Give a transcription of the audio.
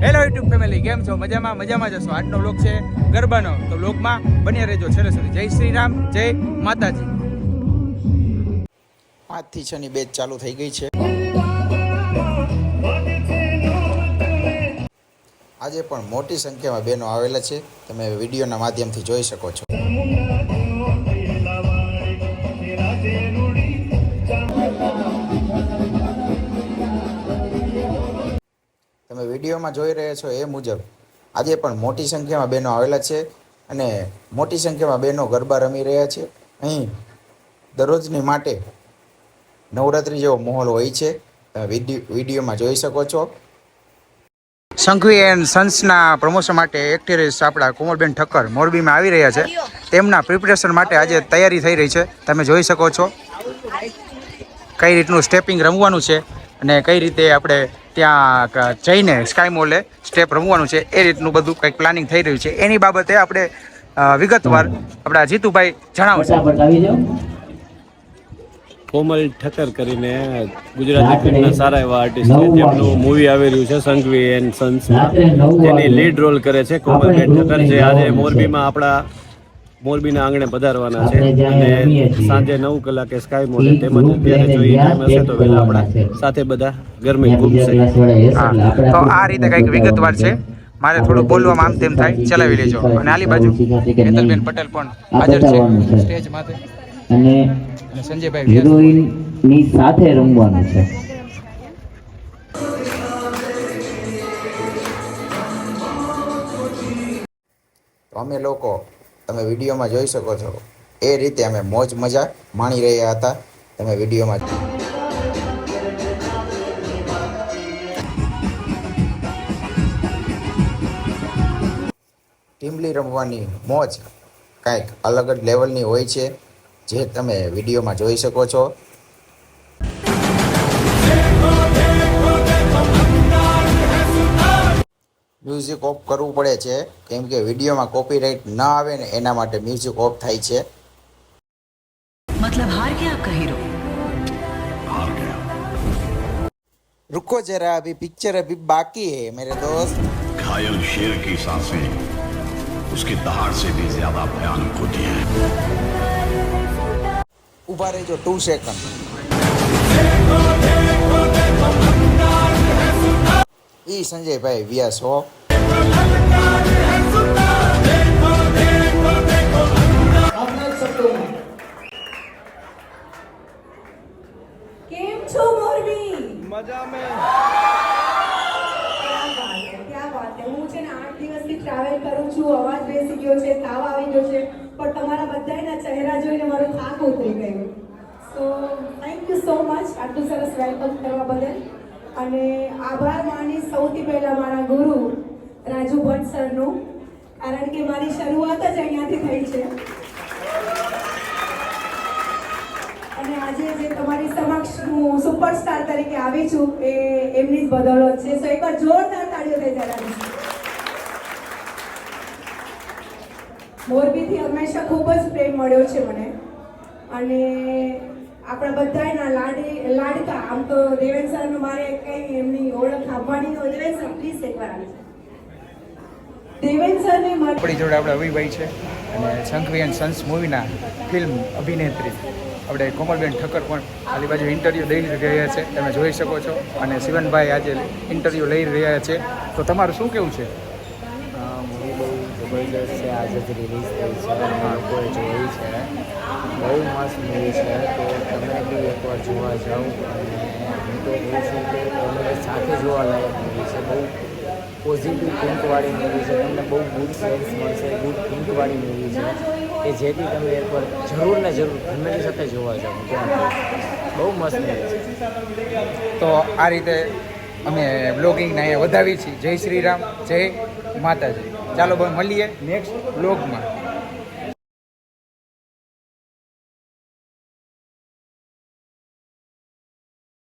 Hello YouTube family, કેમ છો? મજામાં જશો. આજનો વ્લોગ છે ગરબાનો, તો વ્લોગમાં બન્યા રહેજો છેલ્લે સુધી. જય શ્રી રામ, જય માતાજી. 5 થી 6 ની બેચ ચાલુ થઈ ગઈ છે. આજે પણ મોટી સંખ્યામાં બહેનો આવેલા છે, તમે વિડીયોના માધ્યમથી જોઈ શકો છો. તમે વિડીયોમાં જોઈ રહ્યા છો એ મુજબ આજે પણ મોટી સંખ્યામાં બહેનો આવેલા છે અને મોટી સંખ્યામાં બહેનો ગરબા રમી રહ્યા છે. અહીં દરરોજની માટે નવરાત્રિ જેવો માહોલ હોય છે, તમે વિડીયોમાં જોઈ શકો છો. સંઘવી એન્ડ સન્સના પ્રમોશન માટે એક્ટ્રેસ આપણા કોમલબેન ઠક્કર મોરબીમાં આવી રહ્યા છે. તેમના પ્રિપરેશન માટે આજે તૈયારી થઈ રહી છે, તમે જોઈ શકો છો. કઈ રીતનું સ્ટેપિંગ રમવાનું છે અને કઈ રીતે આપણે ત્યાં જઈને સ્કાય મોલે સ્ટેપ રમવાનું છે, એ રીતનું બધું કંઈક પ્લાનિંગ થઈ રહ્યું છે. એની બાબતે આપણે વિગતવાર આપણા જીતુભાઈ જણાવશે. કોમલ ઠક્કર કરીને ગુજરાતી ફિલ્મના સારા એવા આર્ટિસ્ટ છે, જેમનું મૂવી આવી રહ્યું છે સંઘવી એન્ડ સન્સમાં, જેની લીડ રોલ કરે છે કોમલબેન ઠક્કર, જે આજે મોરબીમાં આપણા મોરબીના આંગણે પધારવાના છે અને સાંજે 9 કલાકે સ્કાય મોલે તેમજ અત્યારે જો ટાઈમ હશે તો વહેલા આપણા સાથે બધા ગરમી ઘૂમશે. તો આ રીતે કંઈક વિગતવાર છે. મારે થોડું બોલવામાં આમ તેમ થાય, ચલાવી લેજો. અને આલી બાજુ હેતલબેન પટેલ પણ હાજર છે સ્ટેજ માથે અને સંજયભાઈ હિરોઈન ની સાથે રમવાનું છે. અમે લોકો તમે વિડીયોમાં જોઈ શકો છો એ રીતે અમે મોજ મજા માણી રહ્યા હતા. તમે વિડીયોમાં ટીમલી રમવાની મોજ કાંઈક અલગ જ લેવલની હોય છે, જે તમે વિડીયોમાં જોઈ શકો છો. મ્યુઝિક ઓફ કરવું પડે છે, કેમ કે વિડીયોમાં કોપીરાઇટ ન આવે ને એના માટે મ્યુઝિક ઓફ થાય છે. मतलब हार गया आपका हीरो? हार गया. रुको जरा, अभी पिक्चर अभी बाकी है मेरे दोस्त. घायल शेर की सांसें उसकी दहाड़ से भी ज्यादा भयानक होती है. उभा रहो 2 सेकंड. ई संजय भाई व्यास हो. કેમ છો મોરબી? મજામાં. ક્યાં વાત છે. હું છે ને 8 દિવસથી ટ્રાવેલ કરું છું, અવાજ બેસી ગયો છે, તાવ આવી ગયો છે, પણ તમારા બધાના ચહેરા જોઈને મારો થાક ઉતરી ગયો. So thank you so much આટલું સરસ વેલકમ કરવા બદલ. અને આભાર માની સૌથી પહેલાં મારા ગુરુ રાજુ ભટ્ટ સરનું, કારણ કે મારી શરૂઆત જ અહીંયાથી થઈ છે. અને આજે જે તમારી સમક્ષ હું સુપરસ્ટાર તરીકે આવી છું એ એમની જ બદૌલત છે. સો એકવાર જોરદાર તાળીઓ થઈ જાય. મોરબીથી હંમેશા ખૂબ જ પ્રેમ મળ્યો છે મને, અને આપણા બધાના લાડકા. આમ તો દેવેન સરનું મારે કંઈ એમની ઓળખ આપવાની હોય. દેવેન સર પ્લીઝ એકવાર આવી જાય. દેવેન સરને આપણી જોડે આપણે અવિભાઈ છે અને સંઘવી એન્ડ સન્સ મૂવીના ફિલ્મ અભિનેત્રી આપણે કોમલબેન ઠક્કર પણ આલી બાજુ ઇન્ટરવ્યૂ દઈ રહ્યા છે, તમે જોઈ શકો છો. અને શિવનભાઈ આજે ઇન્ટરવ્યૂ લઈ રહ્યા છે, તો તમારું શું કેવું છે? મૂવી બહુ જબરદસ્ત છે. આજે જ રિલીઝ થઈ છે, લોકોએ જોઈ છે. બહુ મસ્ત મૂવી છે, તો તમે બી એકવાર જોવા જાઓ. અને હું તો કહું છું કે ફેમિલી સાથે જોવાલાયક મૂવી છે. બહુ પોઝિટિવ થિંકવાળી મૂવી છે, તમને બહુ ગુડ સેન્સ મળશે, ગુડ થિંકવાળી મૂવી છે, કે જેથી તમે એકવાર જરૂર ને જરૂર ફેમિલી સાથે જોવા જાઓ. બહુ મસ્ત મૂવી છે. તો આ રીતે અમે બ્લોગિંગને અહીંયા વધાવીએ છીએ. જય શ્રી રામ, જય માતાજી. ચાલો મળીએ નેક્સ્ટ બ્લોગમાં.